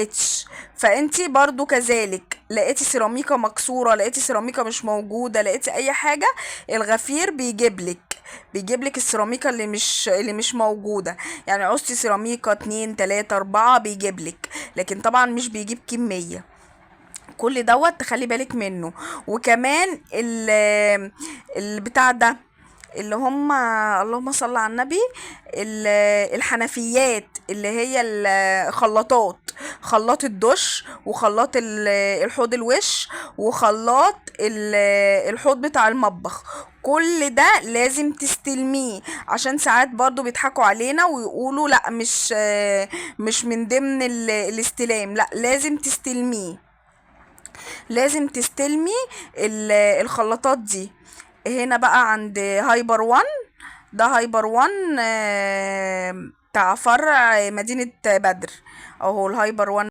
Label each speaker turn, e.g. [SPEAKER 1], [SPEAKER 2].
[SPEAKER 1] لقيتش. فانتي برضو كذلك، لقيتي سيراميكا مكسورة، لقيتي سيراميكا مش موجودة، لقيتي اي حاجة، الغفير بيجيبلك السيراميكا اللي مش موجودة. يعني عوزتي سيراميكا 2 3 4 بيجيبلك، لكن طبعا مش بيجيب كمية. كل دوت تخلي بالك منه. وكمان البتاع ده اللي هم، اللهم صل على النبي، الحنفيات اللي هي الخلاطات، خلاط الدش وخلاط الحوض الوش وخلاط الحوض بتاع المطبخ، كل ده لازم تستلميه. عشان ساعات برضو بيضحكوا علينا ويقولوا لا، مش من ضمن الاستلام، لا لازم تستلميه، لازم تستلمي الخلاطات دي. هنا بقى عند هايبر وان، ده هايبر وان بتاع فرع مدينة بدر، اهو الهايبر وان.